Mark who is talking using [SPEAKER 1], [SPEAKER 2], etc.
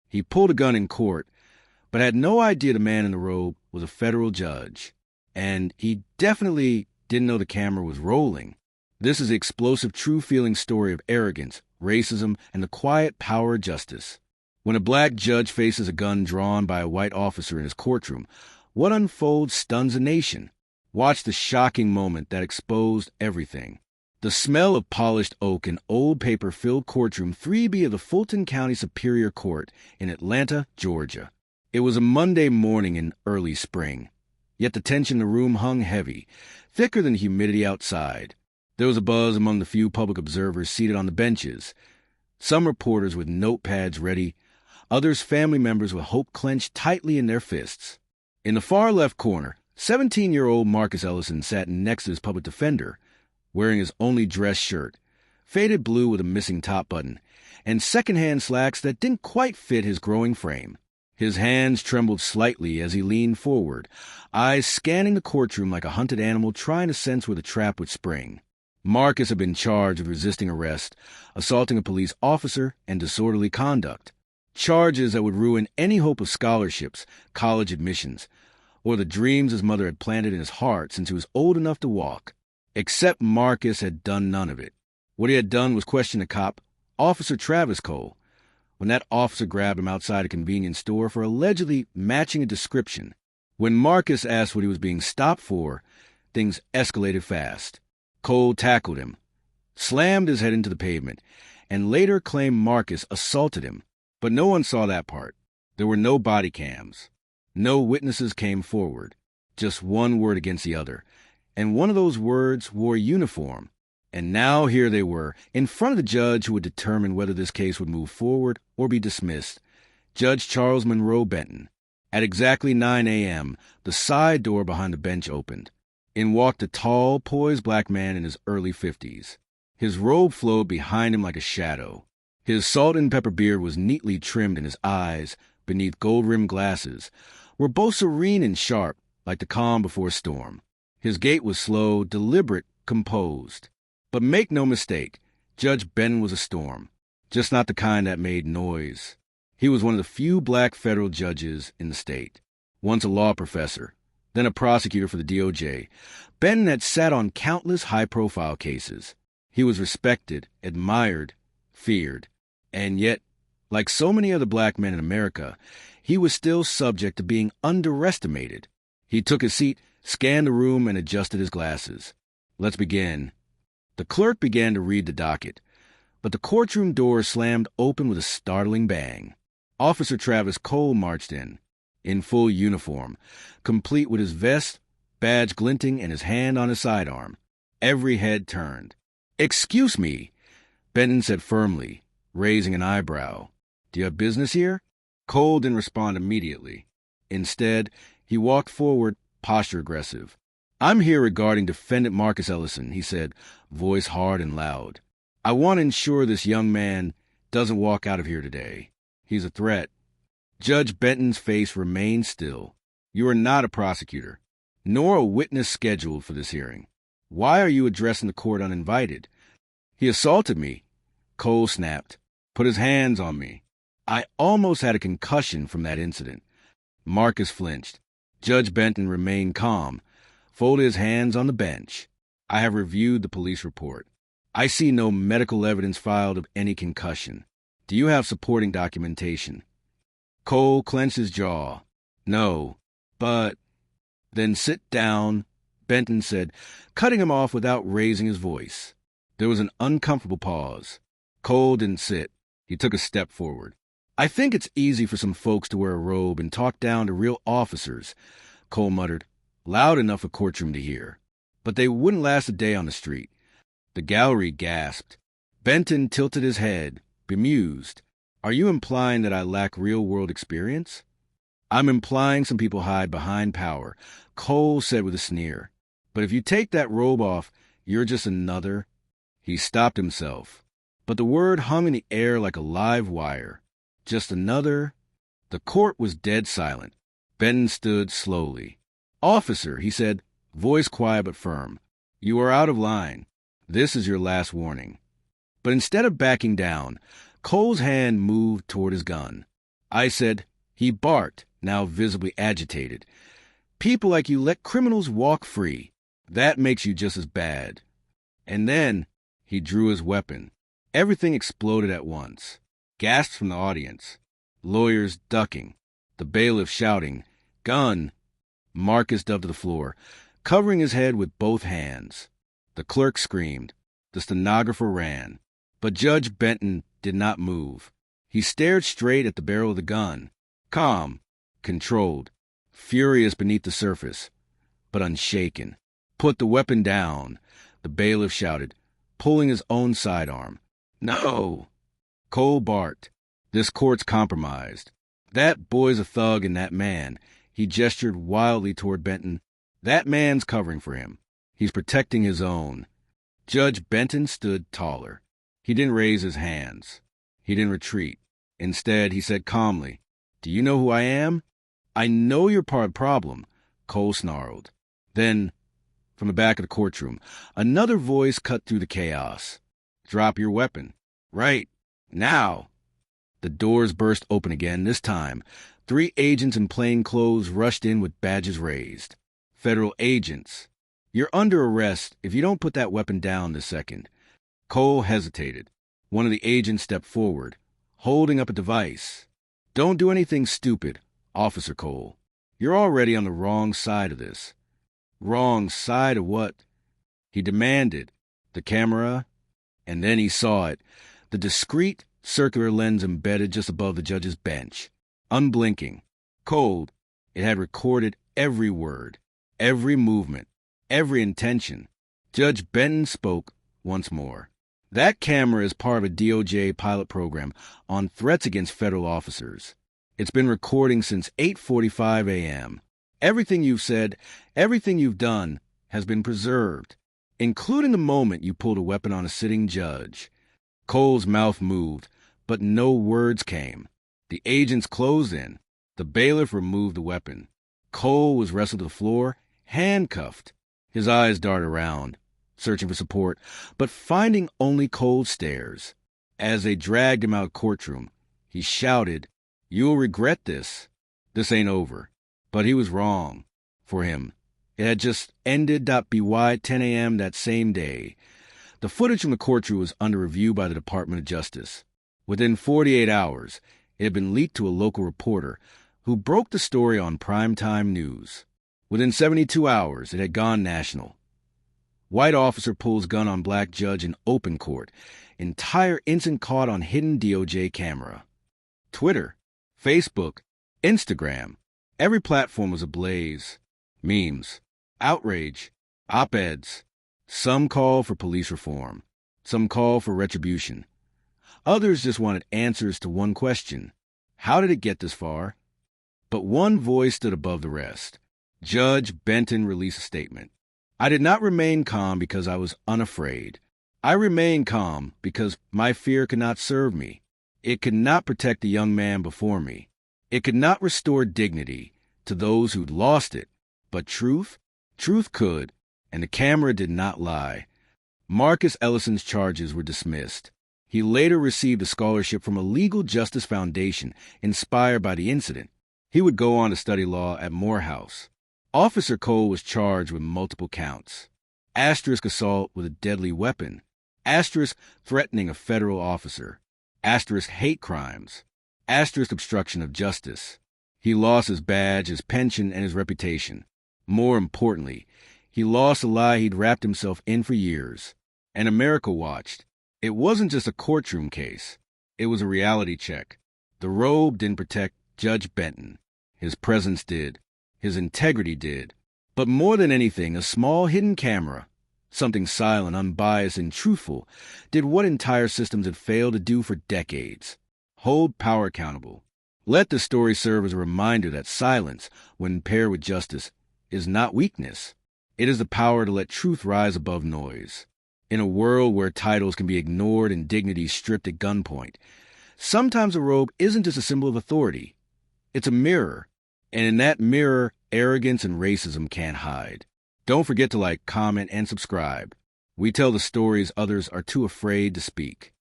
[SPEAKER 1] He pulled a gun in court, but had no idea the man in the robe was a federal judge. And he definitely didn't know the camera was rolling. This is the explosive, true-feeling story of arrogance, racism, and the quiet power of justice. When a black judge faces a gun drawn by a white officer in his courtroom, what unfolds stuns a nation. Watch the shocking moment that exposed everything. The smell of polished oak and old paper filled courtroom 3B of the Fulton County Superior Court in Atlanta, Georgia. It was a Monday morning in early spring, yet the tension in the room hung heavy, thicker than the humidity outside. There was a buzz among the few public observers seated on the benches, some reporters with notepads ready, others family members with hope clenched tightly in their fists. In the far left corner, 17-year-old Marcus Ellison sat next to his public defender, wearing his only dress shirt, faded blue with a missing top button, and second-hand slacks that didn't quite fit his growing frame. His hands trembled slightly as he leaned forward, eyes scanning the courtroom like a hunted animal trying to sense where the trap would spring. Marcus had been charged with resisting arrest, assaulting a police officer, and disorderly conduct. Charges that would ruin any hope of scholarships, college admissions, or the dreams his mother had planted in his heart since he was old enough to walk. Except Marcus had done none of it. What he had done was question a cop, Officer Travis Cole, when that officer grabbed him outside a convenience store for allegedly matching a description. When Marcus asked what he was being stopped for, things escalated fast. Cole tackled him, slammed his head into the pavement, and later claimed Marcus assaulted him. But no one saw that part. There were no body cams. No witnesses came forward. Just one word against the other. And one of those words wore a uniform. And now here they were, in front of the judge who would determine whether this case would move forward or be dismissed, Judge Charles Monroe Benton. At exactly 9 a.m., the side door behind the bench opened. In walked a tall, poised black man in his early 50s. His robe flowed behind him like a shadow. His salt and pepper beard was neatly trimmed, and his eyes, beneath gold-rimmed glasses, were both serene and sharp, like the calm before a storm. His gait was slow, deliberate, composed. But make no mistake, Judge Benton was a storm, just not the kind that made noise. He was one of the few black federal judges in the state. Once a law professor, then a prosecutor for the DOJ, Benton had sat on countless high-profile cases. He was respected, admired, feared. And yet, like so many other black men in America, he was still subject to being underestimated. He took his seat, scanned the room, and adjusted his glasses. Let's begin. The clerk began to read the docket, but the courtroom door slammed open with a startling bang. Officer Travis Cole marched in full uniform, complete with his vest, badge glinting, and his hand on his sidearm. Every head turned. "Excuse me," Benton said firmly, raising an eyebrow. "Do you have business here?" Cole didn't respond immediately. Instead, he walked forward, posture aggressive. "I'm here regarding Defendant Marcus Ellison," he said, voice hard and loud. "I want to ensure this young man doesn't walk out of here today. He's a threat." Judge Benton's face remained still. "You are not a prosecutor, nor a witness scheduled for this hearing. Why are you addressing the court uninvited?" "He assaulted me," Cole snapped. "Put his hands on me. I almost had a concussion from that incident." Marcus flinched. Judge Benton remained calm, folded his hands on the bench. "I have reviewed the police report. I see no medical evidence filed of any concussion. Do you have supporting documentation?" Cole clenched his jaw. "No, but—" "Then sit down," Benton said, cutting him off without raising his voice. There was an uncomfortable pause. Cole didn't sit. He took a step forward. "I think it's easy for some folks to wear a robe and talk down to real officers," Cole muttered, loud enough for courtroom to hear. "But they wouldn't last a day on the street." The gallery gasped. Benton tilted his head, bemused. "Are you implying that I lack real-world experience?" "I'm implying some people hide behind power," Cole said with a sneer. "But if you take that robe off, you're just another—" He stopped himself, but the word hung in the air like a live wire. Just another. The court was dead silent. Benton stood slowly. "Officer," he said, voice quiet but firm, "you are out of line. This is your last warning." But instead of backing down, Cole's hand moved toward his gun. I said, he barked, now visibly agitated. People like you let criminals walk free. That makes you just as bad. And then he drew his weapon. Everything exploded at once. Gasps from the audience. Lawyers ducking. The bailiff shouting, "Gun!" Marcus dove to the floor, covering his head with both hands. The clerk screamed. The stenographer ran. But Judge Benton did not move. He stared straight at the barrel of the gun, calm, controlled, furious beneath the surface, but unshaken. "Put the weapon down," the bailiff shouted, pulling his own sidearm. "No!" Cole barked. "This court's compromised. That boy's a thug, and that man," he gestured wildly toward Benton, "that man's covering for him. He's protecting his own." Judge Benton stood taller. He didn't raise his hands. He didn't retreat. Instead, he said calmly, "Do you know who I am?" "I know you're part of the problem," Cole snarled. Then, from the back of the courtroom, another voice cut through the chaos. "Drop your weapon. Right now." The doors burst open again. This time, 3 agents in plain clothes rushed in with badges raised. Federal agents. "You're under arrest if you don't put that weapon down this second." Cole hesitated. One of the agents stepped forward, holding up a device. "Don't do anything stupid, Officer Cole. You're already on the wrong side of this." "Wrong side of what?" he demanded. The camera, and then he saw it. The discreet, circular lens embedded just above the judge's bench. Unblinking, cold, it had recorded every word, every movement, every intention. Judge Benton spoke once more. "That camera is part of a DOJ pilot program on threats against federal officers. It's been recording since 8:45 a.m. Everything you've said, everything you've done, has been preserved, including the moment you pulled a weapon on a sitting judge." Cole's mouth moved, but no words came. The agents closed in. The bailiff removed the weapon. Cole was wrestled to the floor, handcuffed. His eyes darted around, searching for support, but finding only cold stares. As they dragged him out of the courtroom, he shouted, "You'll regret this. This ain't over." But he was wrong. For him, it had just ended. By 10 a.m. that same day. The footage from the courtroom was under review by the Department of Justice. Within 48 hours, it had been leaked to a local reporter who broke the story on primetime news. Within 72 hours, it had gone national. White officer pulls gun on black judge in open court. Entire incident caught on hidden DOJ camera. Twitter, Facebook, Instagram. Every platform was ablaze. Memes, outrage, op-eds. Some call for police reform. Some call for retribution. Others just wanted answers to one question. How did it get this far? But one voice stood above the rest. Judge Benton released a statement. "I did not remain calm because I was unafraid. I remained calm because my fear could not serve me. It could not protect the young man before me. It could not restore dignity to those who'd lost it. But truth could, and the camera did not lie." Marcus Ellison's charges were dismissed. He later received a scholarship from a legal justice foundation inspired by the incident. He would go on to study law at Morehouse. Officer Cole was charged with multiple counts. Asterisk assault with a deadly weapon. Asterisk threatening a federal officer. Asterisk hate crimes. Asterisk obstruction of justice. He lost his badge, his pension, and his reputation. More importantly, he lost a lie he'd wrapped himself in for years. And America watched. It wasn't just a courtroom case. It was a reality check. The robe didn't protect Judge Benton. His presence did. His integrity did. But more than anything, a small hidden camera, something silent, unbiased, and truthful, did what entire systems had failed to do for decades. Hold power accountable. Let the story serve as a reminder that silence, when paired with justice, is not weakness. It is the power to let truth rise above noise. In a world where titles can be ignored and dignity stripped at gunpoint, sometimes a robe isn't just a symbol of authority. It's a mirror. And in that mirror, arrogance and racism can't hide. Don't forget to like, comment, and subscribe. We tell the stories others are too afraid to speak.